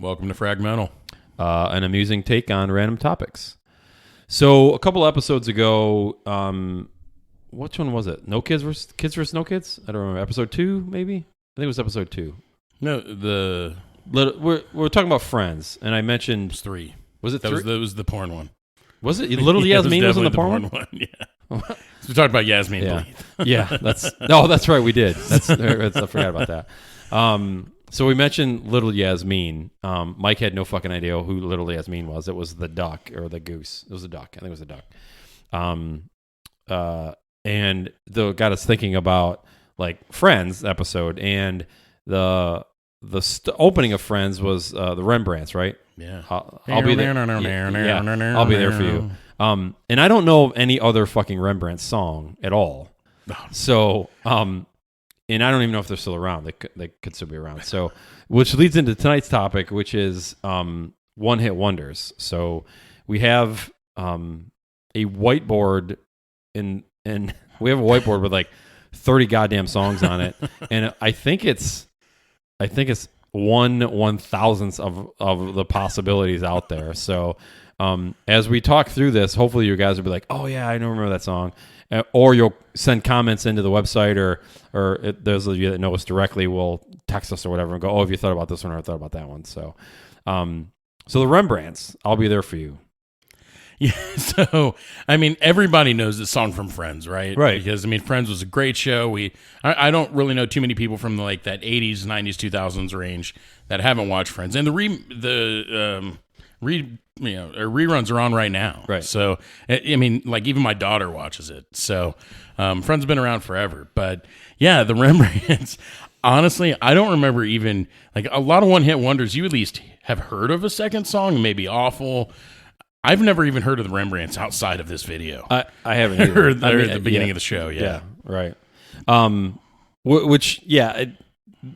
Welcome to Fragmental. An amusing take on random topics. So a couple episodes ago, which one was it? No Kids versus No Kids? I don't remember. Episode 2, maybe? I think it was episode 2. No, we're talking about Friends, and I mentioned... It was 3. Was it 3? That was the porn one. Was it? Little Yasmin was in the porn one? Yeah. So we talked about Yasmin. Yeah, yeah. That's right. We did. I forgot about that. So we mentioned Little Yasmin. Mike had no fucking idea who Little Yasmin was. It was the duck or the goose. It was a duck. I think it was a duck. And got us thinking about like Friends episode, and the opening of Friends was the Rembrandts, right? Yeah. I'll be there. Yeah, I'll be there for you. And I don't know of any other fucking Rembrandt song at all. So, and I don't even know if they're still around. They could still be around. So, which leads into tonight's topic, which is one-hit wonders. So, we have a whiteboard, and we have a whiteboard with like 30 goddamn songs on it, and I think it's 1/1000th of the possibilities out there. So, as we talk through this, hopefully you guys will be like, "Oh yeah, I don't remember that song." Or you'll send comments into the website, or those of you that know us directly will text us or whatever and go, "Oh, have you thought about this one or I thought about that one?" So, so the Rembrandts, I'll be there for you. Yeah. So, I mean, everybody knows this song from Friends, right? Right. Because I mean, Friends was a great show. I don't really know too many people from like that 80s, 90s, 2000s range that haven't watched Friends, and reruns are on right now. Right. So, I mean, like even my daughter watches it. So, Friends has been around forever. But yeah, the Rembrandts, honestly, I don't remember even, like a lot of one-hit wonders, you at least have heard of a second song, maybe Awful. I've never even heard of the Rembrandts outside of this video. I haven't either. At the beginning of the show, yeah. Right. But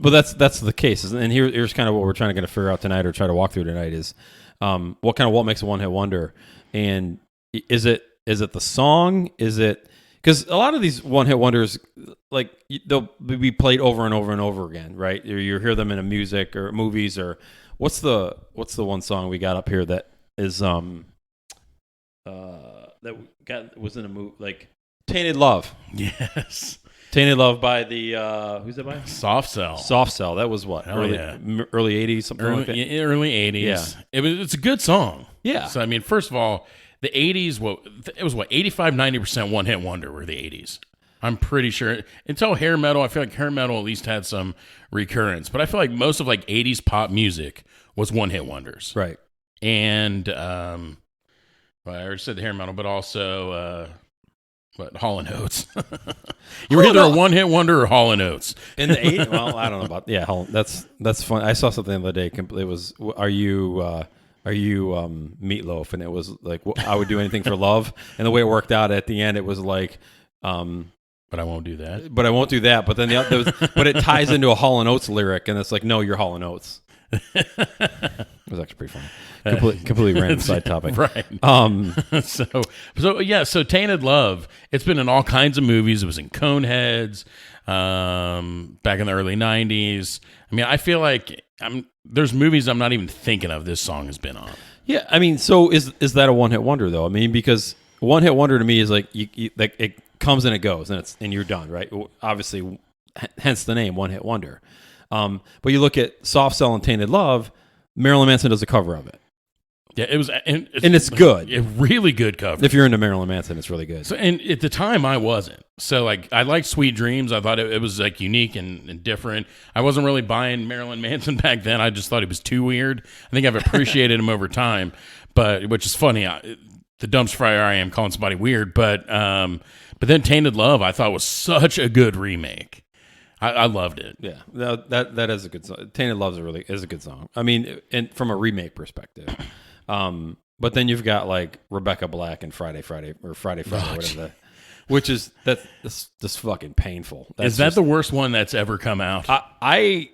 that's the case. And here's kind of what we're trying to figure out tonight, or try to walk through tonight, is what makes a one-hit wonder, and is it the song? Is it, because a lot of these one-hit wonders, like they'll be played over and over and over again, right? You hear them in a music or movies, or what's the one song we got up here that is was in a movie, like Tainted Love. Yes. Tainted Love by the who's that by? Soft Cell. Soft Cell. That was what? Early 80s, something like that. Early 80s. Yeah. It's a good song. Yeah. So I mean, first of all, the 80s, it was 85-90% one hit wonder were the 80s. I'm pretty sure until hair metal. I feel like hair metal at least had some recurrence, but I feel like most of like 80s pop music was one hit wonders. Right. And well, I already said the hair metal, but also Hall & Oates. You were either a one-hit wonder or Hall & Oates. In the 80s, well, I don't know about, yeah, that's fun. I saw something the other day. It was, are you Meatloaf? And it was like, I would do anything for love. And the way it worked out at the end, it was like, but I won't do that. But I won't do that. But then but it ties into a Hall & Oates lyric, and it's like, no, you're Hall & Oates. It was actually pretty funny. Completely random side topic. Right. So Tainted Love, it's been in all kinds of movies. It was in Coneheads back in the early 90s. I mean, I feel like there's movies I'm not even thinking of this song has been on. Yeah, I mean, so is that a one-hit wonder, though? I mean, because one-hit wonder to me is like, like it comes and it goes, and you're done, right? Obviously, hence the name, one-hit wonder. But you look at Soft Cell and Tainted Love, Marilyn Manson does a cover of it. Yeah, it was, and it's good. A really good cover. If you're into Marilyn Manson, it's really good. So, and at the time, I wasn't. So, like, I liked Sweet Dreams. I thought it was like unique and different. I wasn't really buying Marilyn Manson back then. I just thought he was too weird. I think I've appreciated him over time, which is funny. The dumpster fire I am calling somebody weird, but then Tainted Love I thought was such a good remake. I loved it. Yeah, that is a good song. Tainted Love is a good song. I mean, and from a remake perspective. But then you've got like Rebecca Black and Friday, or whatever which is that's just fucking painful. Is that the worst one that's ever come out? I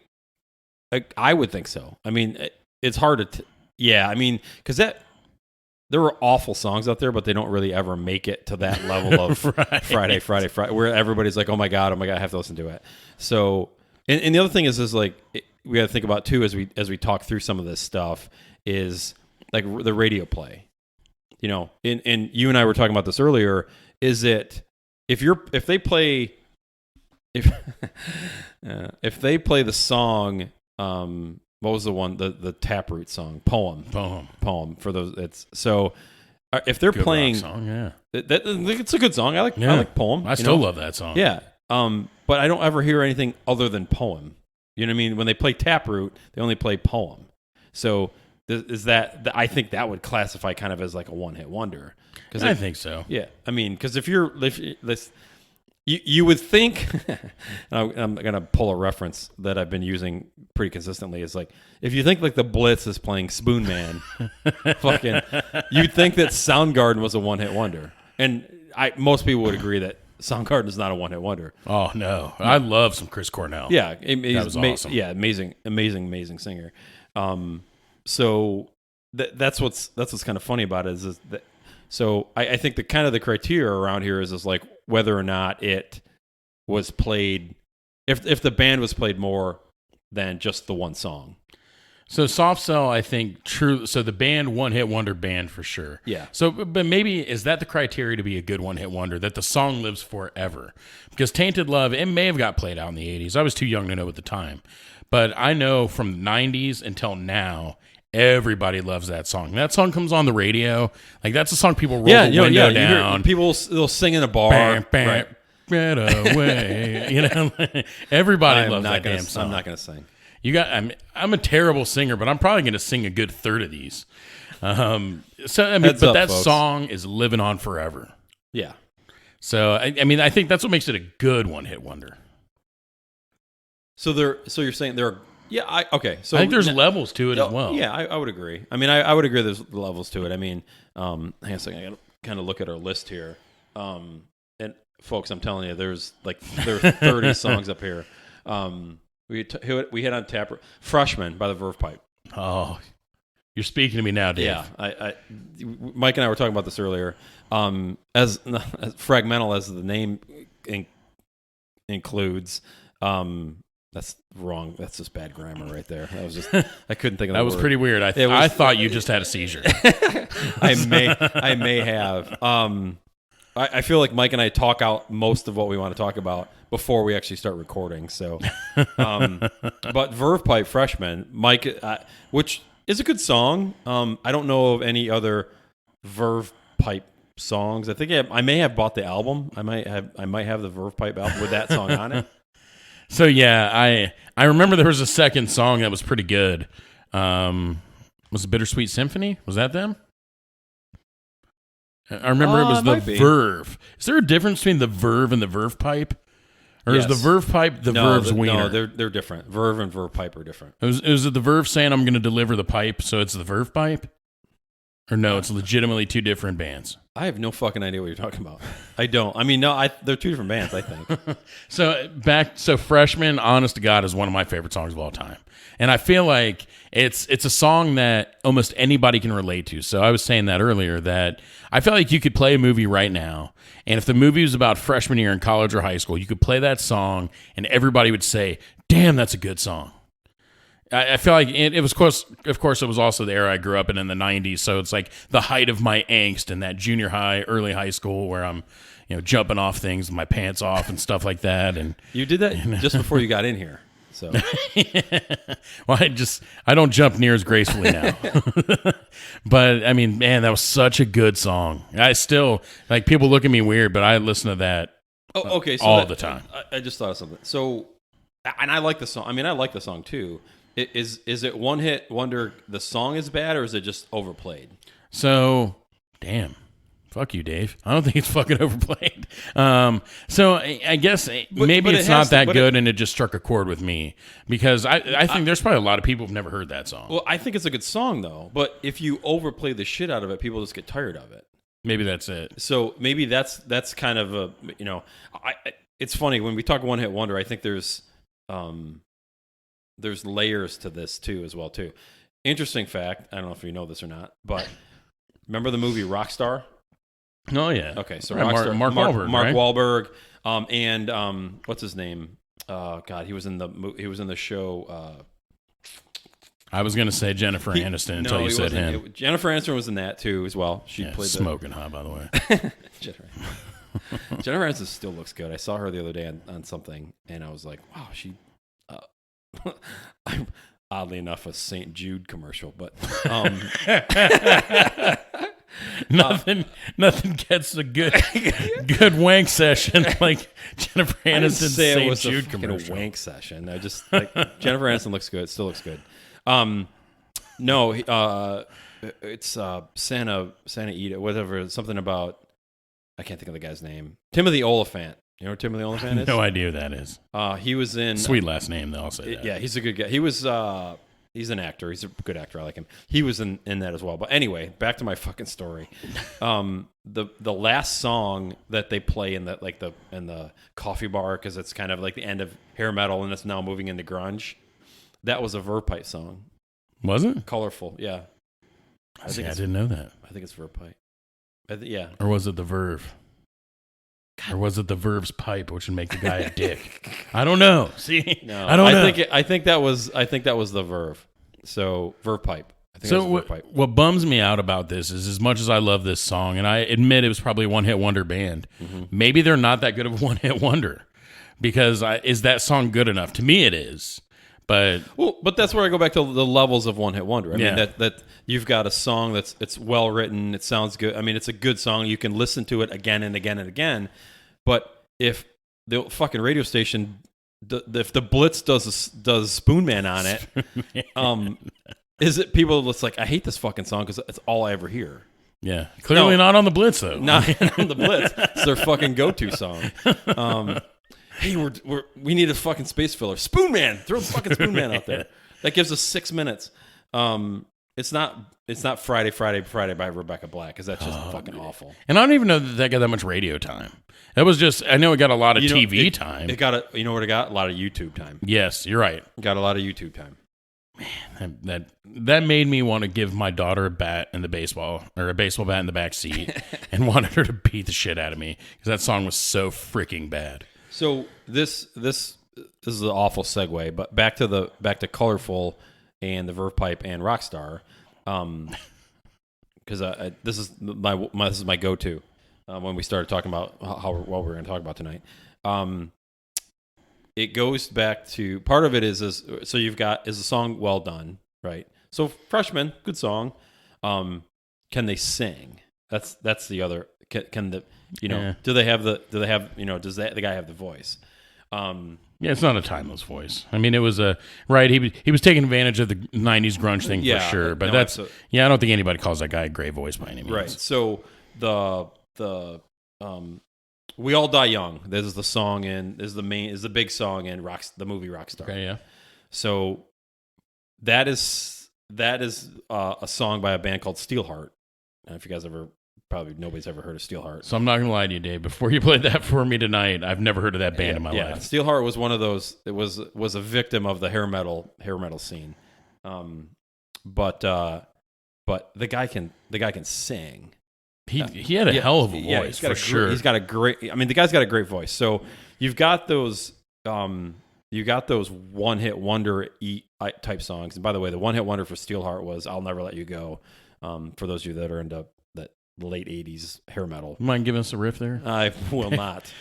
would think so. I mean, it's hard to. Yeah, I mean, because there were awful songs out there, but they don't really ever make it to that level of right. Friday, where everybody's like, oh my God, I have to listen to it. So, and the other thing is like, got to think about too as we talk through some of this stuff is like the radio play. And you and I were talking about this earlier. Is it if they play if they play the song? What was the one the Taproot song? Poem for those. It's so. If they're good playing, rock song, yeah, it's a good song. I like Poem. I still love that song. Yeah. But I don't ever hear anything other than Poem. You know what I mean? When they play Taproot, they only play Poem. So is that? I think that would classify kind of as like a one-hit wonder. I think so. Yeah. I mean, because if you would think, I'm going to pull a reference that I've been using pretty consistently. Is like, if you think like the Blitz is playing Spoon Man, you'd think that Soundgarden was a one-hit wonder. And most people would agree that Soundgarden is not a one-hit wonder. Oh, no. I love some Chris Cornell. Yeah. That was awesome. Yeah, amazing singer. So that's what's kind of funny about it is that. So I think the kind of the criteria around here is like whether or not it was played, if the band was played more than just the one song. So Soft Cell, I think, true. So the band, one-hit wonder band for sure. Yeah. So, but maybe is that the criteria to be a good one-hit wonder, that the song lives forever? Because Tainted Love, it may have got played out in the 80s. I was too young to know at the time. But I know from the 90s until now, everybody loves that song. That song comes on the radio. Like, that's a song people roll the window down. People, they'll sing in a bar. Bam, bam, right. Get away. Everybody loves that damn song. I'm not going to sing. I'm a terrible singer, but I'm probably going to sing a good third of these. But that song is living on forever. Yeah. So I think that's what makes it a good one-hit wonder. So you're saying there are. Yeah, okay. So I think there's levels to it as well. Yeah, I would agree. I mean, I would agree there's levels to it. I mean, hang on a second. I got to kind of look at our list here. And folks, I'm telling you, there are 30 songs up here. We hit on Freshman by the Verve Pipe. Oh, you're speaking to me now, Dave. Yeah, Mike and I were talking about this earlier. As Fragmental as the name includes. That's wrong. That's just bad grammar right there. That was just I couldn't think of that. That was word. pretty weird. I thought you just had a seizure. I may have. I feel like Mike and I talk out most of what we want to talk about before we actually start recording. So, but Verve Pipe Freshman, Mike, which is a good song. I don't know of any other Verve Pipe songs. I think I may have bought the album. I might have the Verve Pipe album with that song on it. So yeah, I remember there was a second song that was pretty good. Was it Bittersweet Symphony? Was that them? I remember it was the Verve. Is there a difference between the Verve and the Verve Pipe? Or is the Verve Pipe Verve's wiener? No, they're different. Verve and Verve Pipe are different. Is it the Verve saying I'm going to deliver the pipe, so it's the Verve Pipe? Or no, it's legitimately two different bands? I have no fucking idea what you're talking about. I don't. I mean, no, they're two different bands, I think. So Freshman, honest to God, is one of my favorite songs of all time. And I feel like it's a song that almost anybody can relate to. So I was saying that earlier, that I feel like you could play a movie right now, and if the movie was about freshman year in college or high school, you could play that song, and everybody would say, damn, that's a good song. I feel like it was, of course, it was also the era I grew up in the 90s, so it's like the height of my angst in that junior high, early high school where I'm, jumping off things with my pants off and stuff like that. And you did that just before you got in here. So, well, I don't jump near as gracefully now. But I mean, man, that was such a good song. I still, like, people look at me weird, but I listen to that all the time. I just thought of something. So, and I like the song. I mean, I like the song too. Is it one hit wonder? The song is bad, or is it just overplayed? So, damn. Fuck you, Dave. I don't think it's fucking overplayed. So I guess maybe it's not that good, and it just struck a chord with me, because I think there's probably a lot of people who've never heard that song. Well, I think it's a good song though, but if you overplay the shit out of it, people just get tired of it. Maybe that's it. So maybe that's kind of a it's funny when we talk one hit wonder. I think there's layers to this too as well too. Interesting fact. I don't know if you know this or not, but remember the movie Rockstar? Oh yeah. Okay, so Rockstar, Mark Wahlberg, Mark right? Wahlberg, and what's his name? God, he was in the show I was going to say Jennifer Aniston until you said him. Jennifer Aniston was in that too as well. She played smoking hot, by the way. Jennifer Aniston still looks good. I saw her the other day on something, and I was like, wow, she. I'm oddly enough a St. Jude commercial, but nothing gets a good wank session like Jennifer Aniston's St. Jude commercial. A wank session. I just like Jennifer Aniston looks good. Still looks good. No, it's Santa Eda, whatever. Something about I can't think of the guy's name. Timothy Olyphant. You know what Timothy Olyphant is? No idea who that is. He was in sweet last name though. I'll say that. Yeah, he's a good guy. He was. He's an actor. He's a good actor. I like him. He was in that as well. But anyway, back to my fucking story. The last song that they play in the coffee bar, because it's kind of like the end of hair metal and it's now moving into grunge. That was a Verve Pipe song. Was it? Colorful, yeah. I didn't know that. I think it's Verve Pipe. Yeah. Or was it the Verve? Or was it the Verve's pipe, which would make the guy a dick? I don't know. See, no, I don't know. I think that was the Verve. So Verve Pipe. I think so what bums me out about this is, as much as I love this song, and I admit it was probably a one-hit wonder band, maybe they're not that good of a one-hit wonder. Because is that song good enough? To me, it is. But that's where I go back to the levels of one hit wonder. I mean that you've got a song it's well written, it sounds good. I mean, it's a good song. You can listen to it again and again and again. But if the fucking radio station, if the Blitz does Spoon Man on it, is it people that's like, I hate this fucking song because it's all I ever hear. Yeah, clearly not on the Blitz though. Not on the Blitz. It's their fucking go-to song. Hey, we need a fucking space filler. Spoon Man, throw fucking Spoon Man out there. That gives us 6 minutes. It's not Friday by Rebecca Black, because that's just fucking awful. And I don't even know that got that much radio time. That was just, I know it got a lot of TV time. It got you know what it got? A lot of YouTube time. Yes, you're right. It got a lot of YouTube time. Man, that made me want to give my daughter a bat in the baseball, or a baseball bat in the back seat, and wanted her to beat the shit out of me because that song was so freaking bad. So this is an awful segue, but back to Colorful and the Verve Pipe and Rockstar, because this is my go-to when we started talking about what we're going to talk about tonight. It goes back to, part of it is so you've got, is the song well done, right? So Freshman, good song. Can they sing? That's the other. Can the do they have does the guy have the voice? Yeah, it's not a timeless voice. I mean, it was right. He was taking advantage of the '90s grunge thing for sure. But I don't think anybody calls that guy a great voice by any means. Right. So the We All Die Young. This is the song is the big song in the movie Rockstar. Okay, yeah. So that is a song by a band called Steelheart. I don't know if you guys probably nobody's ever heard of Steelheart. So I'm not gonna lie to you, Dave. Before you played that for me tonight, I've never heard of that band in my life. Steelheart was one of those. It was a victim of the hair metal scene. But the guy can sing. He had a hell of a voice for sure. He's got a great. I mean, the guy's got a great voice. So you've got those. You got those one-hit wonder type songs. And by the way, the one-hit wonder for Steelheart was "I'll Never Let You Go." For those of you that are into that late '80s hair metal, you mind giving us a riff there? I will not.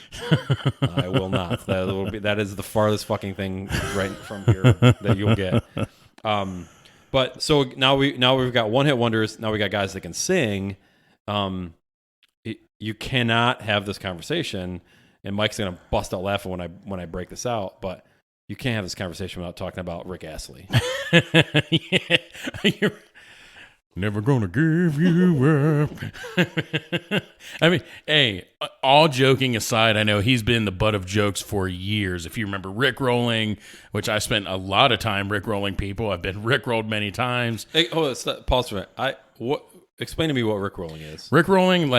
I will not. That is the farthest fucking thing right from here that you'll get. But so now we've got one-hit wonders. Now we got guys that can sing. You cannot have this conversation, and Mike's gonna bust out laughing when I break this out. But you can't have this conversation without talking about Rick Astley. You're never gonna give you up. I mean, hey, all joking aside, I know he's been the butt of jokes for years. If you remember Rickrolling, which I spent a lot of time Rickrolling people. I've been Rickrolled many times. Hey, pause for a minute. Explain to me what Rickrolling is. Rickrolling,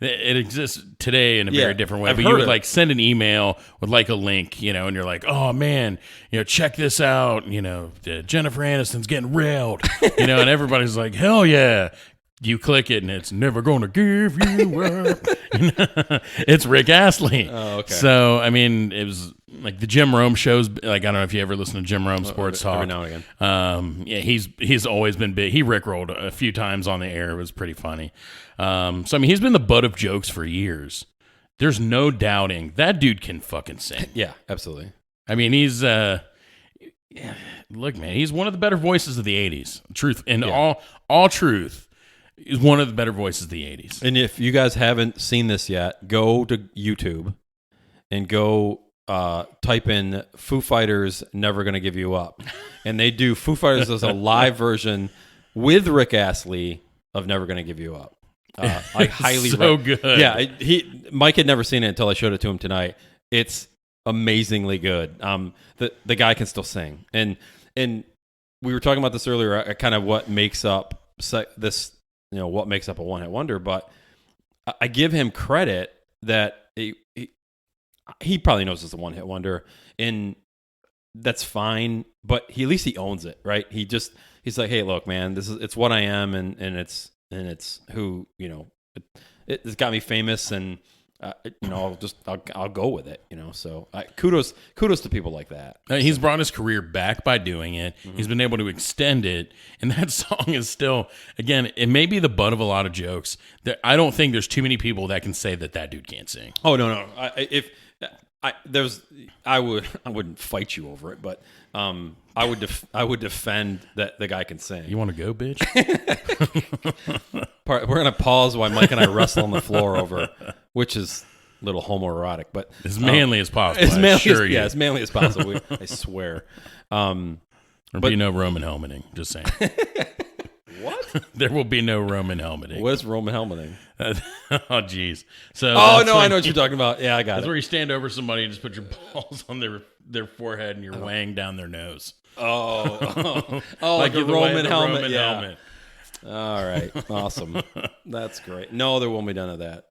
it exists today in a very different way. I've but heard you would send an email with a link, and you're like, oh man, check this out. Jennifer Aniston's getting railed, and everybody's like, hell yeah. you click it and it's never gonna give you up. It's Rick Astley. Oh, okay. So I mean, it was like the Jim Rome shows. Like I don't know if you ever listen to Jim Rome Sports Talk. Every now and again. Yeah, he's always been big. He rickrolled a few times on the air. It was pretty funny. So I mean, he's been the butt of jokes for years. There's no doubting that dude can fucking sing. Yeah, absolutely. I mean, he's look, man, he's one of the better voices of the '80s. Truth and all truth. Is one of the better voices of the 80s. And if you guys haven't seen this yet, go to YouTube and go type in Foo Fighters Never Gonna Give You Up. And they do Foo Fighters as a live version with Rick Astley of Never Gonna Give You Up. I highly good. Yeah, Mike had never seen it until I showed it to him tonight. It's amazingly good. The guy can still sing. And we were talking about this earlier, kind of what makes up this, what makes up a one-hit wonder, but I give him credit that he probably knows it's a one-hit wonder, and that's fine, but at least he owns it, right? He's like, hey, look, man, it's what I am, and it's who, it's got me famous, and I'll go with it, So kudos to people like that. He's brought his career back by doing it. Mm-hmm. He's been able to extend it, and that song is still, again, it may be the butt of a lot of jokes. I don't think there's too many people that can say that dude can't sing. Oh no, I wouldn't fight you over it, but I would defend that the guy can sing. You want to go, bitch? We're gonna pause while Mike and I wrestle on the floor over, which is a little homoerotic, but as manly as possible. As manly as possible. I swear. There'll be no Roman helmeting. Just saying. What? There will be no Roman helmeting. What is Roman helmeting? Oh, geez. So. Oh no, I know what you're talking about. Yeah, I got it. That's where you stand over somebody and just put your balls on their forehead and you're weighing down their nose. Oh, like a Roman helmet. Roman helmet. All right, awesome. That's great. No, there won't be none of that.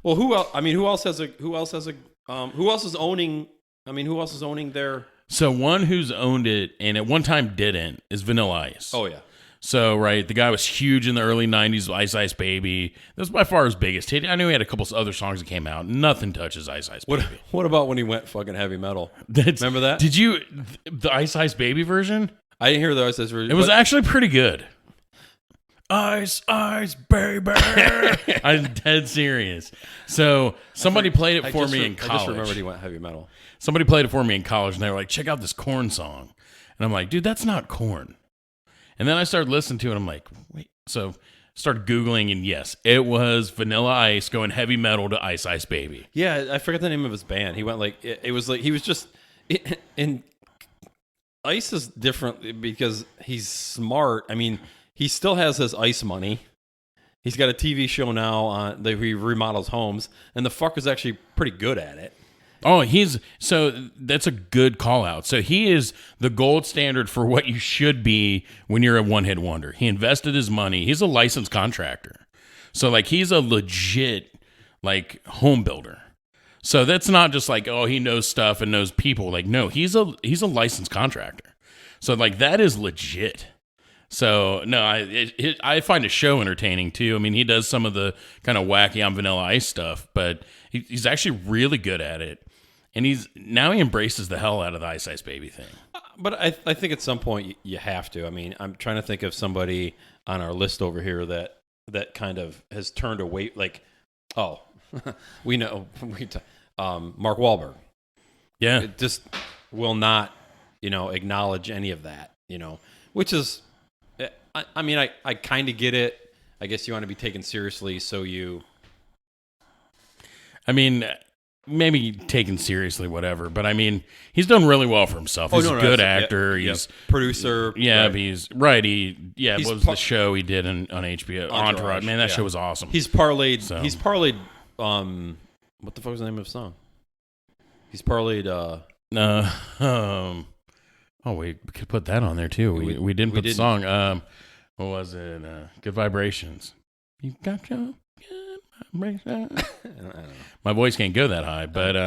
Well, who else? I mean, who else is owning their? So one who's owned it and at one time didn't is Vanilla Ice. Oh yeah. So right, the guy was huge in the early '90s. Ice Ice Baby. That was by far his biggest hit. I knew he had a couple other songs that came out. Nothing touches Ice Ice Baby. What about when he went fucking heavy metal? Remember that? Did you the Ice Ice Baby version? I didn't hear the Ice Ice version. It was actually pretty good. Ice Ice Baby. I'm dead serious. So somebody played it for me in college. I just remembered he went heavy metal. Somebody played it for me in college, and they were like, check out this Korn song. And I'm like, dude, that's not Korn. And then I started listening to it, and I'm like, wait. So started Googling, and yes, it was Vanilla Ice going heavy metal to Ice Ice Baby. Yeah, I forget the name of his band. He went like, it was like, he was just, and Ice is different because he's smart. I mean, he still has his ice money. He's got a TV show now that he remodels homes, and the fucker's actually pretty good at it. Oh, so that's a good call out. So he is the gold standard for what you should be when you're a one-hit wonder. He invested his money. He's a licensed contractor. So like he's a legit like home builder. So that's not just like, oh, he knows stuff and knows people. Like, no, he's a licensed contractor. So like that is legit. So no, I find his show entertaining too. I mean, he does some of the kind of wacky on Vanilla Ice stuff, but he's actually really good at it. And he embraces the hell out of the Ice Ice Baby thing. But I think at some point you have to. I mean, I'm trying to think of somebody on our list over here that kind of has turned away. Like, oh, we know, Mark Wahlberg. Yeah, it just will not, acknowledge any of that. Which is, I mean, I kind of get it. I guess you want to be taken seriously, so you. I mean, maybe taken seriously, whatever. But I mean, he's done really well for himself. He's a good actor. He's producer. Yeah, right. He's right. What was the show he did on HBO? Entourage. Man, that show was awesome. He's parlayed. So. He's parlayed. What the fuck was the name of the song? He's parlayed. Oh, we could put that on there too. We didn't put the song. What was it? Good Vibrations. You got your good vibrations. I don't know. My voice can't go that high, but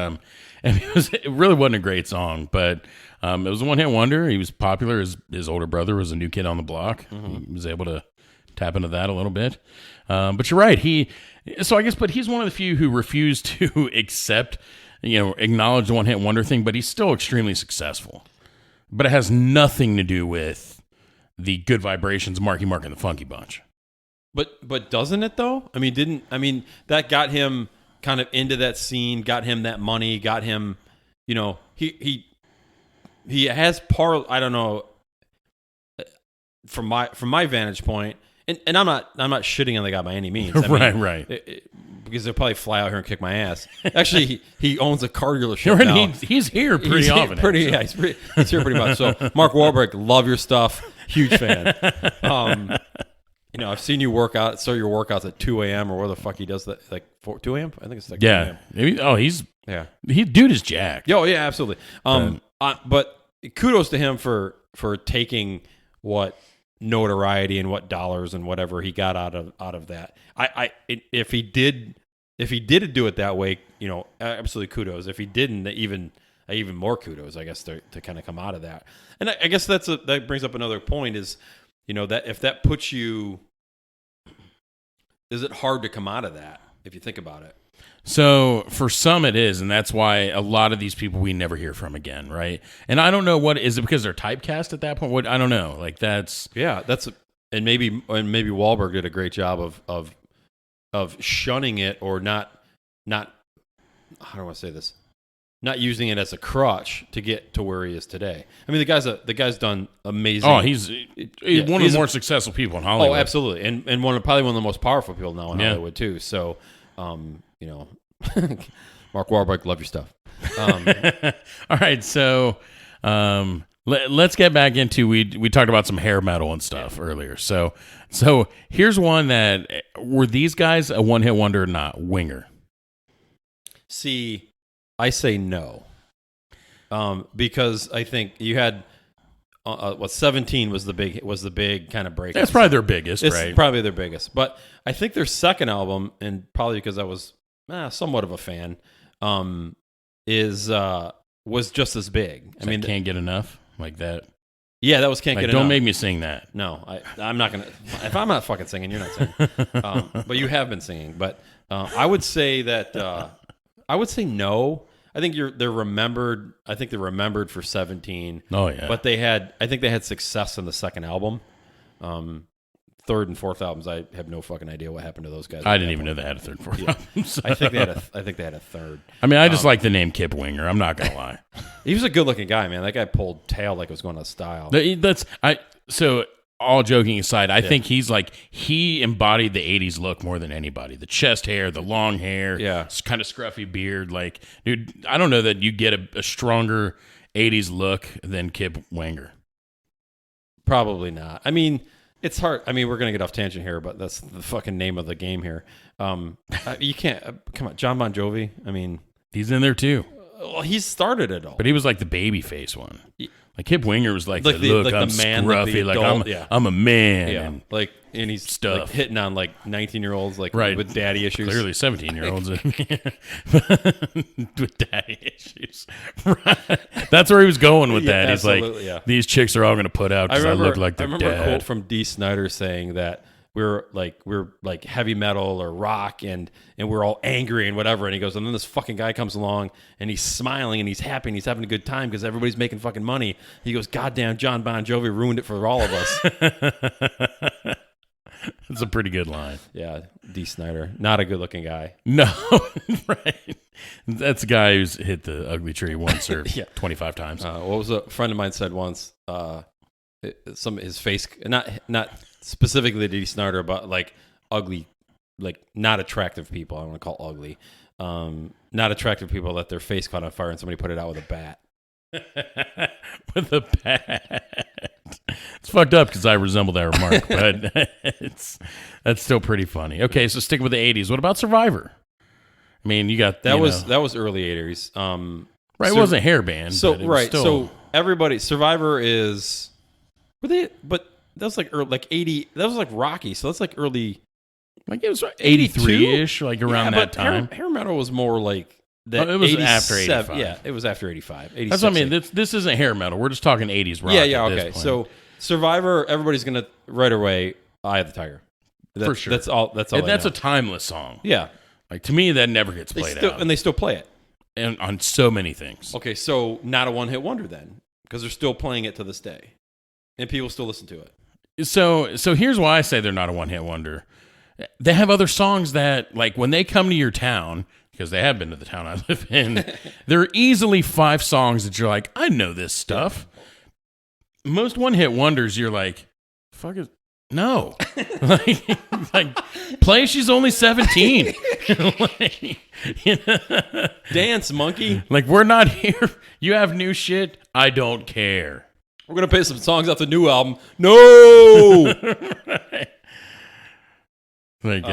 it really wasn't a great song. But it was a one-hit wonder. He was popular. His older brother was a new kid on the block. Mm-hmm. He was able to tap into that a little bit. But you're right. But he's one of the few who refused to accept, acknowledge the one-hit wonder thing, but he's still extremely successful. But it has nothing to do with the Good Vibrations, Marky Mark and the Funky Bunch. But doesn't it though? That got him kind of into that scene, got him that money, got him, he has I don't know, from my vantage point, and I'm not shitting on the guy by any means. Right. Because they'll probably fly out here and kick my ass. Actually, he owns a car dealership now. He's here pretty often. He's here pretty much. So, Mark Wahlberg, love your stuff. Huge fan. I've seen you work out. Start your workouts at 2 a.m. or where the fuck he does that, like 2 a.m. I think it's like 2 a.m. Dude is jacked. Oh yeah, absolutely. But kudos to him for taking what notoriety and what dollars and whatever he got out of that. If he did do it that way, absolutely kudos. If he didn't, even more kudos, I guess, to kind of come out of that. And I guess that brings up another point is, that if that puts you, is it hard to come out of that if you think about it? So for some it is, and that's why a lot of these people we never hear from again, right? And I don't know is it because they're typecast at that point? I don't know. Like and maybe Wahlberg did a great job of shunning it or not. How do I want to say this? Not using it as a crutch to get to where he is today. I mean, the guy's done amazing. Oh, he's one of the more successful people in Hollywood. Oh, absolutely, and probably one of the most powerful people now in Hollywood too. So, Mark Wahlberg, love your stuff. All right, so let's get back into we talked about some hair metal and stuff earlier. So here's one that were these guys a one-hit wonder or not? Winger. See, I say no, because I think you had 17 was the big kind of break. That's probably their biggest, it's right? Probably their biggest, but I think their second album, and probably because I was somewhat of a fan, was just as big. I mean, can't get enough like that. Yeah, that was can't get enough. Don't make me sing that. No, I'm not gonna. If I'm not fucking singing, you're not singing. But you have been singing. But I would say that. I would say no. I think they're remembered. I think they're remembered for 17. Oh yeah. But I think they had success in the second album. Third and fourth albums, I have no fucking idea what happened to those guys. I didn't even know they had a third and fourth album. So. I think they had a third. I mean, I just like the name Kip Winger. I'm not gonna lie. He was a good looking guy, man. That guy pulled tail like it was going out of style. So all joking aside, I think he embodied the 80s look more than anybody. The chest hair, the long hair, kind of scruffy beard. Like, dude, I don't know that you get a stronger 80s look than Kip Winger. Probably not. I mean, it's hard. I mean, we're going to get off tangent here, but that's the fucking name of the game here. You can't, come on, John Bon Jovi. I mean, he's in there too. Well, he started it all. But he was like the baby face one. Like Kip Winger was like the look, I'm the man, scruffy, like I'm a man. Yeah, and he's stuff. Like hitting on like 19-year-olds, like right. with daddy issues. Clearly 17-year-olds with daddy issues. Right. That's where he was going with that. He's like, these chicks are all going to put out because I look like their dad. I remember a quote from Dee Snider saying that we're like heavy metal or rock and we're all angry and whatever, and he goes, and then this fucking guy comes along and he's smiling and he's happy and he's having a good time because everybody's making fucking money. He goes, goddamn, John Bon Jovi ruined it for all of us. That's a pretty good line. Yeah, Dee Snider, not a good looking guy. No, right. That's a guy who's hit the ugly tree once or 25 times. What was a friend of mine said once? His face, not specifically Dee Snider, but like ugly, like not attractive people. I want to call ugly, not attractive people that their face caught on fire and somebody put it out with a bat. With a bat. It's fucked up because I resemble that remark, but that's still pretty funny. Okay, so stick with the 80s. What about Survivor? I mean, you got that was early 80s. Right, it wasn't hair band. So but so everybody Survivor is. Were they? But that was like early, like 80. That was like Rocky. So that's like early. Like it was 83-ish, like around that time. Hair metal was more like. It was after 85. Yeah, it was after 85. That's what I mean. This isn't hair metal. We're just talking 80s rock. Yeah, okay. So Survivor, everybody's going to right away, Eye of the Tiger. For sure. That's all. That's all. That's a timeless song. Yeah. Like to me, that never gets played out, and they still play it, and on so many things. Okay, so not a one-hit wonder then, because they're still playing it to this day, and people still listen to it. So here's why I say they're not a one-hit wonder. They have other songs that, like, when they come to your town, because they have been to the town I live in, there are easily 5 songs that you're like, I know this stuff. Most one-hit wonders, you're like, fuck it. No. like, play She's Only 17. Like, you know? Dance, monkey. Like, we're not here. You have new shit. I don't care. We're going to play some songs off the new album. No. Like,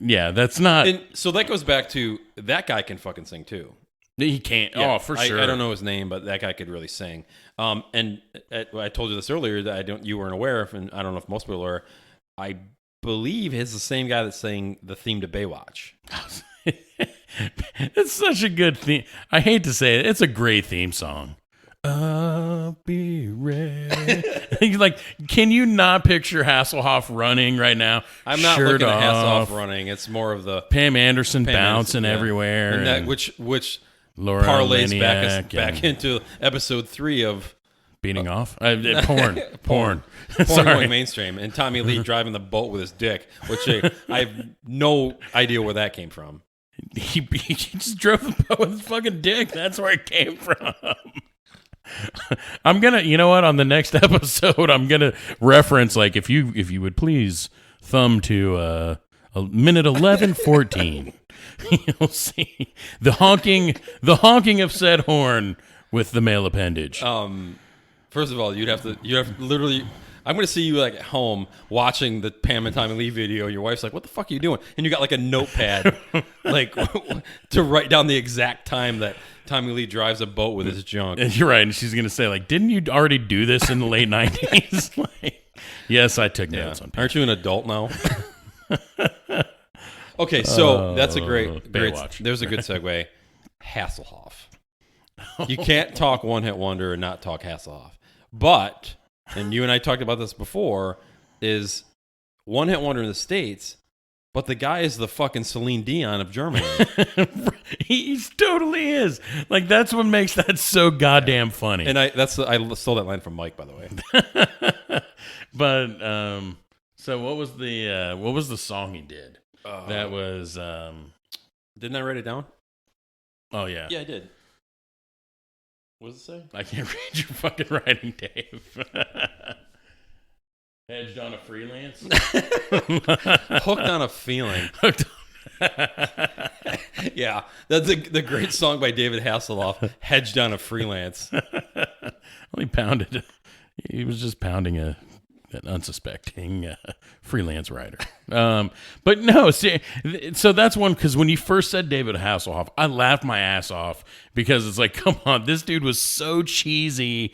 yeah, that's not. And so that goes back to that guy can fucking sing too. He can't. Yeah, oh, for sure. I don't know his name, but that guy could really sing. And I told you this earlier that you weren't aware of, and I don't know if most people are. I believe he's the same guy that sang the theme to Baywatch. It's such a good theme. I hate to say it. It's a great theme song. I'll be ready. Like, can you not picture Hasselhoff running right now? I'm not looking at Hasselhoff running. It's more of the Pam Anderson bouncing everywhere, and that which Laura parlays back into episode 3 of beating off porn. Sorry, going mainstream, and Tommy Lee driving the boat with his dick, which I have no idea where that came from. He just drove the boat with his fucking dick. That's where it came from. I'm gonna, you know what? On the next episode, I'm gonna reference, like, if you would please thumb to a minute 11:14, you'll see the honking of said horn with the male appendage. First of all, you have to literally. I'm going to see you like at home watching the Pam and Tommy Lee video. And your wife's like, "What the fuck are you doing?" And you got like a notepad, like to write down the exact time that Tommy Lee drives a boat with his junk. And you're right. And she's going to say, like, "Didn't you already do this in the late 90s?" Like, yes, I took notes on. Aren't you an adult now? Okay, so that's a great. There's a good segue. Hasselhoff. You can't talk one hit wonder and not talk Hasselhoff, but. And you and I talked about this before, is one hit wonder in the States, but the guy is the fucking Celine Dion of Germany. He totally is. Like, that's what makes that so goddamn funny. And I stole that line from Mike, by the way. But so what was the song he did? That was didn't I write it down? Oh yeah. Yeah, I did. What does it say? I can't read your fucking writing, Dave. Hedged on a freelance. Hooked on a feeling. Yeah, that's the great song by David Hasselhoff. Hedged on a freelance. He pounded. He was just pounding an unsuspecting freelance writer. But no, see, so that's one, because when you first said David Hasselhoff, I laughed my ass off, because it's like, come on, this dude was so cheesy,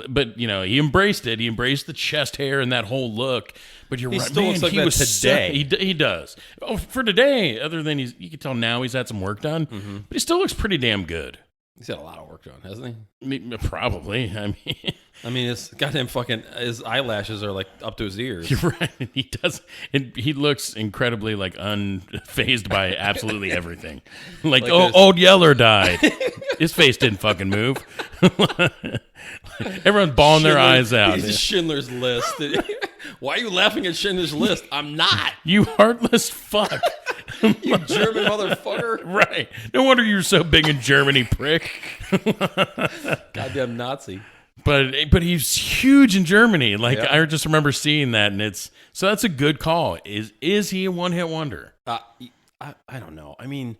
but you know, he embraced it. He embraced the chest hair and that whole look. But you're right, still looks like he that was today. He does. Oh, for today, other than you can tell now he's had some work done, but he still looks pretty damn good. He's had a lot of work done, hasn't he? Probably. I mean, his goddamn fucking his eyelashes are like up to his ears. You're right. He does. He looks incredibly like unfazed by absolutely everything. Like Old Yeller died. His face didn't fucking move. Everyone's bawling their eyes out. He's Schindler's List. Why are you laughing at Schindler's List? I'm not. You heartless fuck. You German motherfucker. Right. No wonder you're so big in Germany, prick. Goddamn Nazi. But he's huge in Germany. Like, yep. I just remember seeing that, and so that's a good call. Is he a one-hit wonder? I don't know. I mean,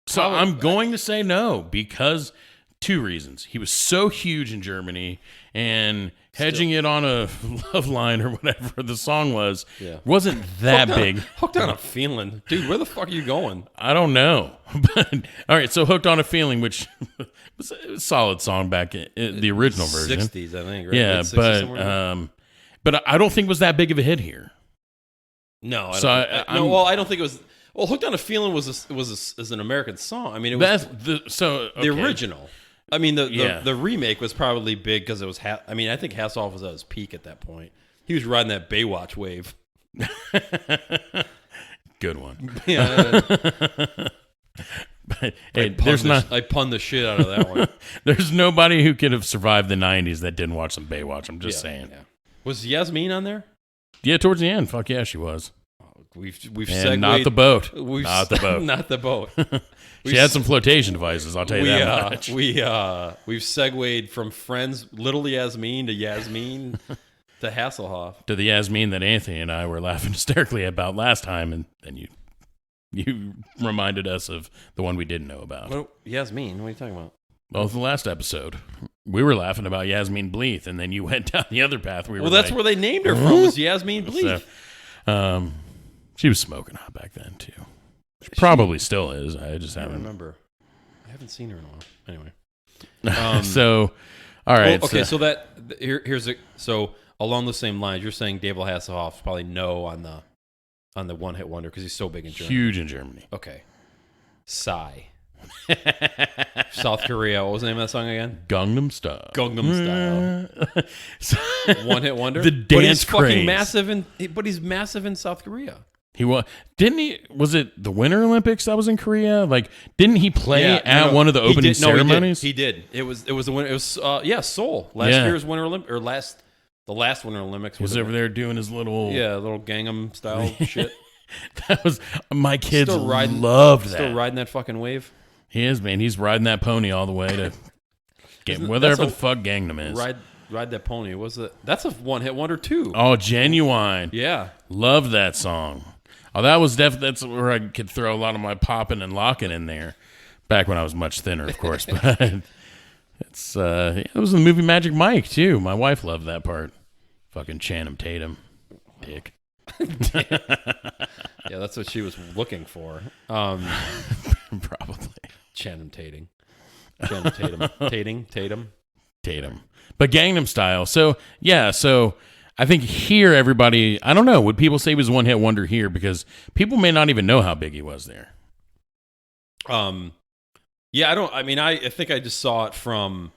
so I'm going to say no, because 2 reasons. He was so huge in Germany, and hedging it on a love line or whatever the song was, wasn't that big. Hooked on a Feeling. Dude, where the fuck are you going? I don't know. But all right, so Hooked on a Feeling, which was a solid song back in the original version. 60s, I think, right? Yeah, but I don't think it was that big of a hit here. No, I don't think it was. Well, Hooked on a Feeling was an American song. I mean, it was the original. I mean, the remake was probably big because it was. I think Hasselhoff was at his peak at that point. He was riding that Baywatch wave. Good one. Yeah. But hey, I pun the shit out of that one. There's nobody who could have survived the 90s that didn't watch some Baywatch. I'm just saying. Yeah. Was Yasmin on there? Yeah, towards the end. Fuck yeah, she was. We've segued. Not the boat. Not the boat. Not the boat. She had some flotation devices, I'll tell you that much. We've segued from Friends, Little Yasmin to Yasmin to Hasselhoff. To the Yasmin that Anthony and I were laughing hysterically about last time, and then you reminded us of the one we didn't know about. Well, Yasmin, what are you talking about? Well, the last episode, we were laughing about Yasmin Bleeth, and then you went down the other path. That's where they named her from, was Yasmin Bleeth. So, she was smoking hot back then, too. She probably still is. I just haven't. Remember. I haven't seen her in a while. Anyway. So, all right. Well, okay, so along the same lines, you're saying David Hasselhoff probably no on the one-hit wonder because he's so big in Germany. Huge in Germany. Okay. Psy. South Korea. What was the name of that song again? Gangnam Style. One-hit wonder? The dance craze. But he's massive in South Korea. He was, didn't he? Was it the Winter Olympics that was in Korea? Like, didn't he play at one of the opening ceremonies? He did. It was the winter. It was Seoul. Last year's Winter Olympics, or the last Winter Olympics. He was over there doing his little Gangnam style shit. That was my kids loved that. Still riding that fucking wave. He is, man. He's riding that pony all the way to whatever the fuck Gangnam is. Ride that pony. That's a one-hit wonder too. Oh, Genuine. Yeah, love that song. Oh, that was that's where I could throw a lot of my popping and locking in there. Back when I was much thinner, of course. But it was in the movie Magic Mike too. My wife loved that part. Fucking Channing Tatum, dick. Yeah, that's what she was looking for. Probably Channing Tatum. Tatum. But Gangnam Style. So I think here everybody, I don't know, would people say he was one hit wonder here because people may not even know how big he was there. Yeah, I think I just saw it from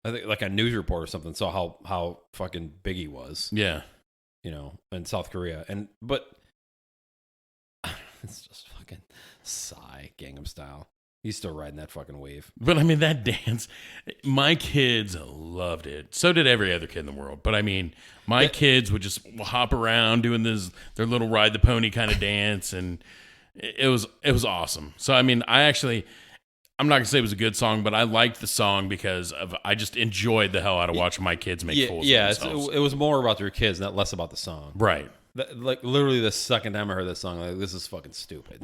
like a news report or something, saw how fucking big he was. Yeah. In South Korea. But it's just fucking Psy, Gangnam Style. He's still riding that fucking wave. But I mean, that dance, my kids loved it. So did every other kid in the world. But I mean, my kids would just hop around doing their little ride the pony kind of dance, and it was awesome. So I mean, I'm not gonna say it was a good song, but I liked the song because I just enjoyed the hell out of watching my kids make fools of themselves. It was more about their kids, not less about the song. Right. Like literally the second time I heard this song, like, this is fucking stupid.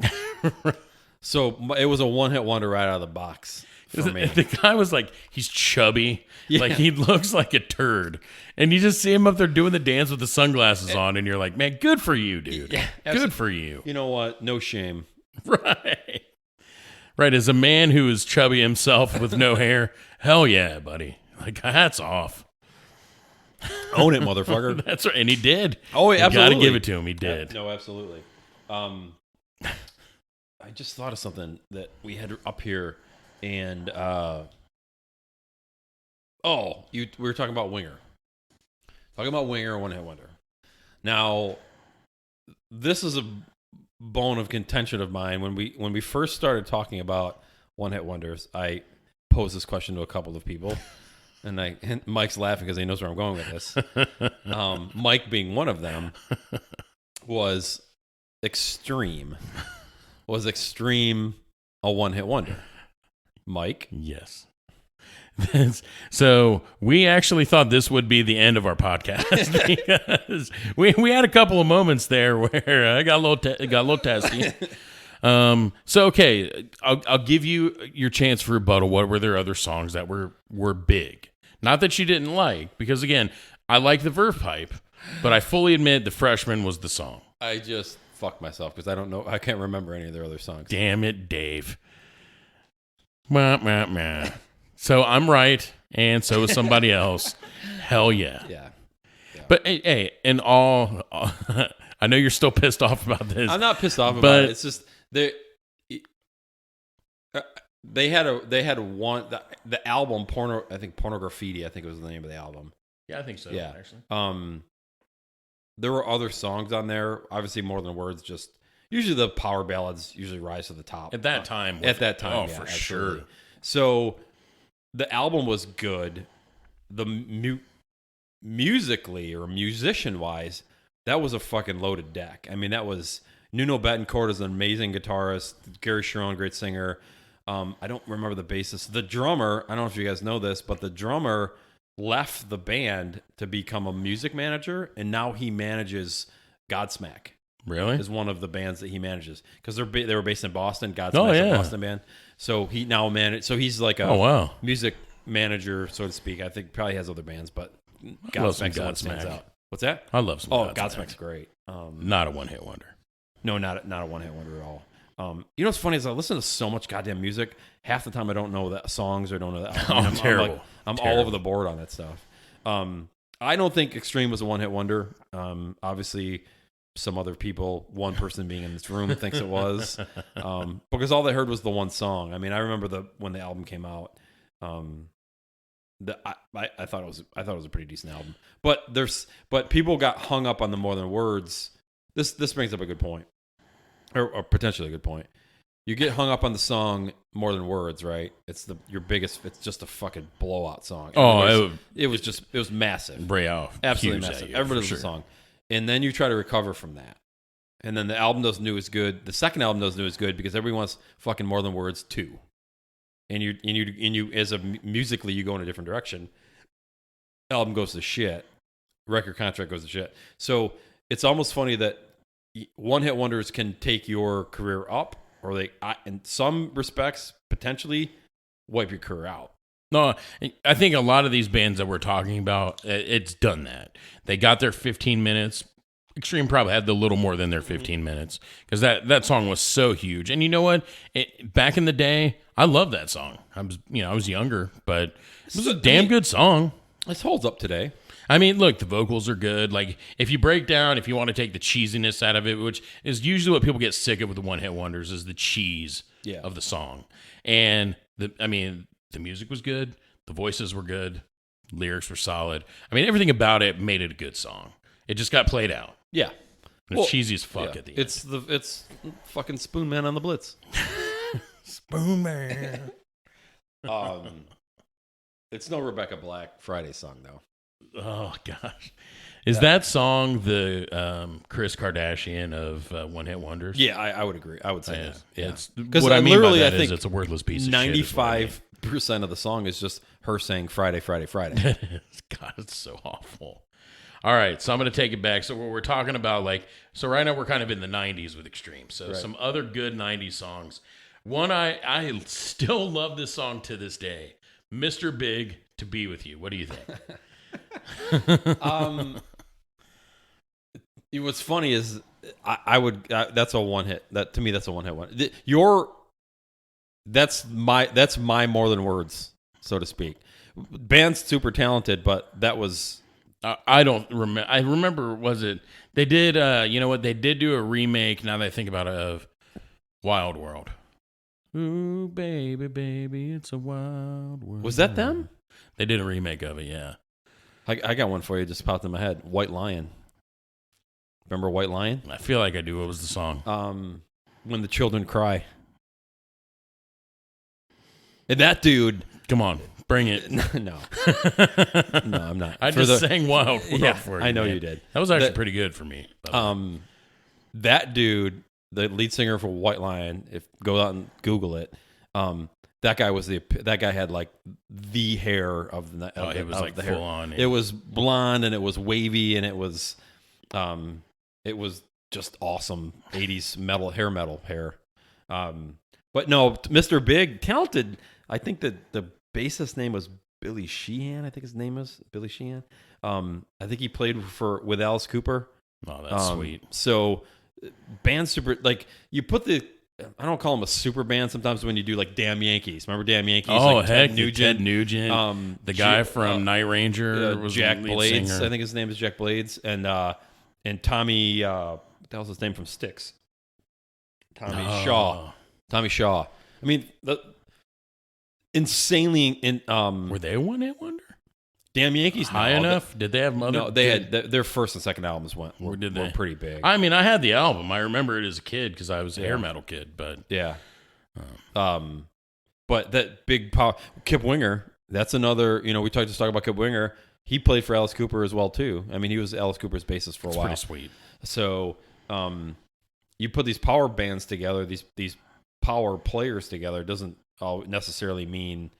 So it was a one-hit wonder right out of the box for me. The guy was like, he's chubby. Yeah. Like, he looks like a turd. And you just see him up there doing the dance with the sunglasses on, and you're like, man, good for you, dude. Yeah, good for you. You know what? No shame. Right. Right. As a man who is chubby himself with no hair, hell yeah, buddy. Like, hats off. Own it, motherfucker. That's right. And he did. Oh, yeah, absolutely. Got to give it to him. He did. No, absolutely. I just thought of something that we had up here, and we were talking about Winger. One Hit Wonder. Now, this is a bone of contention of mine. When we first started talking about One Hit Wonders, I posed this question to a couple of people, and Mike's laughing because he knows where I'm going with this. Mike being one of them was Extreme. Was Extreme a one-hit wonder? Mike? Yes. So we actually thought this would be the end of our podcast because we had a couple of moments there where I got a little testy. So okay, I'll give you your chance for rebuttal. What were there other songs that were big? Not that you didn't like, because again, I like the verve pipe, but I fully admit the Freshman was the song. I just fuck myself because I can't remember any of their other songs. Damn it, Dave. So I'm right, and so is somebody else. Hell yeah. Yeah. But hey, in all, I know you're still pissed off about this. I'm not pissed off about it. It's just they had one the album Porno Graffiti, I think was the name of the album. Yeah, I think so. Yeah. Actually. There were other songs on there. Obviously, More Than Words. Just usually the power ballads usually rise to the top at that time. Oh, for absolutely. sure. So the album was good. The musically or musician wise, that was a fucking loaded deck. I mean, that was Nuno Betancourt is an amazing guitarist. Gary Sharon, great singer. I don't remember the bassist. The drummer, I don't know if you guys know this, but the drummer left the band to become a music manager, and now he manages Godsmack. Really? Is one of the bands that he manages because they were based in Boston. Godsmack's a Boston band, so he now So he's like a music manager, so to speak. I think probably has other bands, but Godsmack's the one stands out. What's that? I love some. Godsmack's great. Not a one-hit wonder. No, not a one-hit wonder at all. You know what's funny is I listen to so much goddamn music. Half the time I don't know the songs or don't know that. I'm terrible. I'm all over the board on that stuff. I don't think Extreme was a one-hit wonder. Obviously, some other people, one person being in this room, thinks it was because all they heard was the one song. I mean, I remember when the album came out. I thought it was a pretty decent album. But people got hung up on the More Than Words. This brings up a good point. Or potentially a good point. You get hung up on the song More Than Words, right? It's just a fucking blowout song. It was massive. Absolutely massive. Everybody loves the song. And then you try to recover from that. And then the album doesn't do as good. The second album doesn't do as good because everyone wants fucking More Than Words 2. And you as a musically you go in a different direction. Album goes to shit. Record contract goes to shit. So it's almost funny that one-hit wonders can take your career up, or they, in some respects, potentially wipe your career out. No, I think a lot of these bands that we're talking about, it's done that. They got their 15 minutes. Extreme probably had a little more than their 15 minutes because that song was so huge. And you know what? Back in the day, I loved that song. I was younger, but it was a damn good song. This holds up today. I mean, look, the vocals are good. Like, if you want to take the cheesiness out of it, which is usually what people get sick of with the one-hit wonders, is the cheese of the song. And, the music was good. The voices were good. Lyrics were solid. I mean, everything about it made it a good song. It just got played out. Yeah. It's cheesy as fuck at the end. It's fucking Spoon Man on the Blitz. Spoon Man. It's no Rebecca Black Friday song, though. Oh, gosh. Is that song the Chris Kardashian of one-hit wonders? Yeah, I would agree. I would say that. Yeah. Because what I mean by that is it's a worthless piece of shit. 95% of the song is just her saying Friday, Friday, Friday. God, it's so awful. All right, so I'm going to take it back. So we're talking about, so right now we're kind of in the 90s with Extreme. So some other good 90s songs. One, I still love this song to this day. Mr. Big, To Be With You. What do you think? What's funny is I would that's a one hit. That to me that's a one hit one. That's my More Than Words, so to speak. Band's super talented, but that was I don't remember. I remember they did they did do a remake, now that I think about it, of Wild World. Ooh, baby, baby, it's a wild world. Was that them? They did a remake of it, yeah. I got one for you. Just popped in my head. White Lion. Remember White Lion? I feel like I do. What was the song? When the Children Cry. And that dude. Come on, bring it. No, I'm not. I sang Wild World for you. I know man. you did. That was actually pretty good for me. That dude, the lead singer for White Lion. Go out and Google it. That guy had like the hair of the. It was like the full hair. on. It was blonde and it was wavy and it was just awesome 80s hair hair. But no, Mr. Big, talented. I think that the bassist name was Billy Sheehan. I think his name is Billy Sheehan. I think he played with Alice Cooper. Oh, that's sweet. So band super, like you put I don't call them a super band sometimes when you do like Damn Yankees. Remember Damn Yankees? Oh, like heck, Ted Nugent. The guy from Night Ranger was Jack Blades. Singer. I think his name is Jack Blades. And Tommy, what the hell's his name from Styx? Tommy Shaw. Tommy Shaw. I mean, insanely. Were they a one-hit wonder? Damn Yankees. High enough? Did they have Mother? No, they had their first and second albums were pretty big. I mean, I had the album. I remember it as a kid because I was a hair metal kid. But yeah, but that big power. Kip Winger. That's another. We talked about Kip Winger. He played for Alice Cooper as well too. I mean, he was Alice Cooper's bassist for a while. Pretty sweet. So, you put these power bands together, these power players together, doesn't necessarily mean,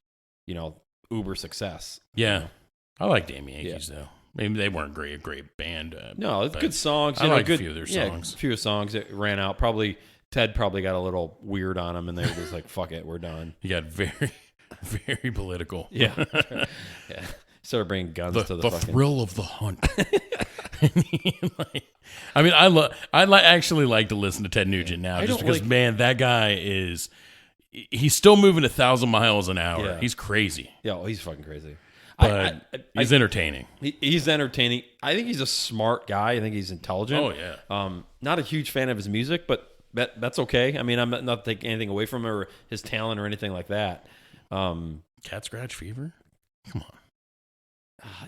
uber success. Yeah. I like Damn Yankees, though. Maybe they weren't a great band. No, it's good songs. I like a few of their songs. A few songs that ran out. Ted probably got a little weird on them, and they were just like, fuck it, we're done. He got very, very political. Yeah. Yeah. Started bringing guns to the fucking... thrill of the hunt. I mean, actually like to listen to Ted Nugent now, just because, man, that guy he's still moving 1,000 miles an hour. Yeah. He's crazy. Yeah, he's fucking crazy. But he's entertaining. He's entertaining. I think he's a smart guy. I think he's intelligent. Oh, yeah. Not a huge fan of his music, but that's okay. I mean, I'm not taking anything away from him or his talent or anything like that. Cat scratch fever? Come on.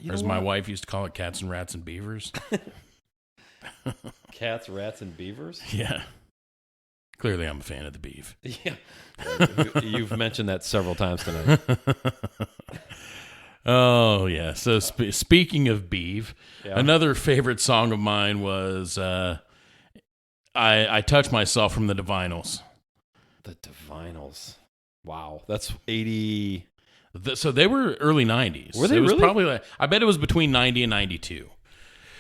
Or as my wife used to call it, cats and rats and beavers. Cats, rats, and beavers? Yeah. Clearly, I'm a fan of the beef. Yeah. You've mentioned that several times tonight. Oh, yeah. So speaking of beef, another favorite song of mine was I Touch Myself from the Divinals. The Divinals. Wow. That's 80... So they were early 90s. Were they really? Probably I bet it was between 90 and 92.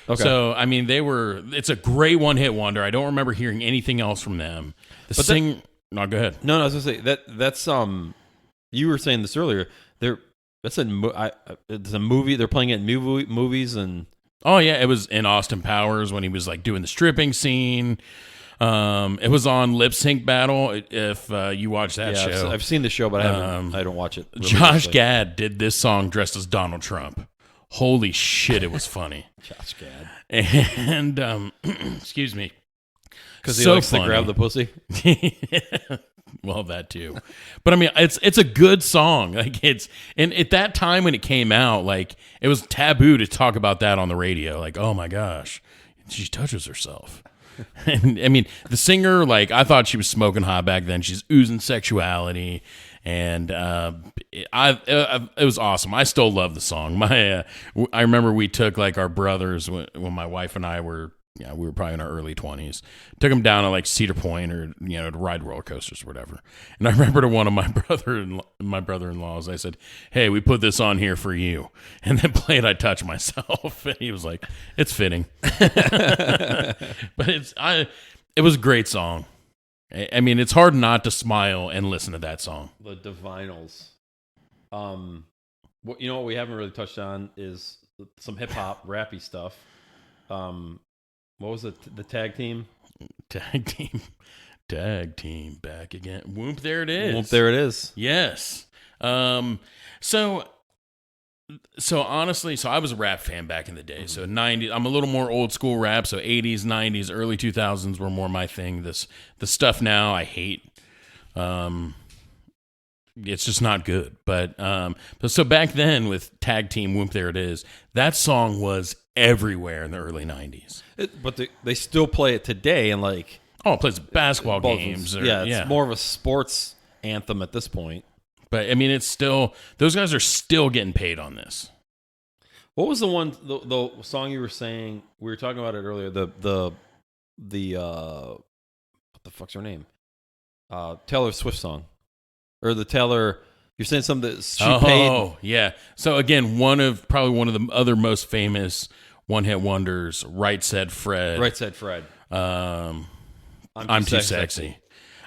Okay. So, I mean, it's a great one-hit wonder. I don't remember hearing anything else from them. No, go ahead. No, I was going to say, that's, you were saying this earlier. It's a movie. They're playing it in movies and... Oh, yeah. It was in Austin Powers when he was, like, doing the stripping scene. It was on Lip Sync Battle. If you watch that show, I've seen the show, but I don't watch it. Really Josh Gad did this song dressed as Donald Trump. Holy shit, it was funny. Josh Gad, and excuse me, because he likes to grab the pussy. Well, that too, but I mean, it's a good song. Like and at that time when it came out, like it was taboo to talk about that on the radio. Like, oh my gosh, she touches herself. And I mean, the singer, like, I thought she was smoking hot back then. She's oozing sexuality, and it was awesome. I still love the song. I remember we took like our brothers when my wife and I were we were probably in our early 20s. Took them down to like Cedar Point or to ride roller coasters or whatever. And I remember to one of my brother-in-laws, I said, "Hey, we put this on here for you," and then played "I Touch Myself," and he was like, "It's fitting." But it was a great song. I mean, it's hard not to smile and listen to that song. The Divinals. What we haven't really touched on is some hip hop rappy stuff. What was it? The tag team? Tag team back again. Whoop, there it is. Whoop, there it is. Yes. So honestly, I was a rap fan back in the day. So 90s, I'm a little more old school rap. So 80s, 90s, early 2000s were more my thing. The stuff now I hate. It's just not good. But so back then with Tag Team Whoop, there it is. That song was everywhere in the early 90s. But they still play it today, and like it plays basketball games. It's more of a sports anthem at this point. But I mean, it's still, those guys are still getting paid on this. What was the song you were saying? We were talking about it earlier. The what the fuck's her name? Taylor Swift song, or the Taylor. You're saying something that she paid. Oh yeah. So again, probably one of the other most famous one-hit wonders. Right Said Fred. Right Said Fred. I'm too sexy.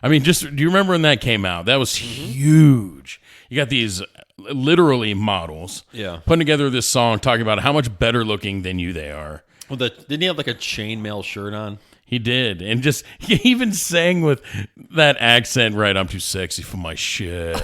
I mean, do you remember when that came out? That was huge. You got these literally models putting together this song talking about how much better looking than you they are. Well, didn't he have like a chainmail shirt on? He did. And he even sang with that accent, right? I'm too sexy for my shit.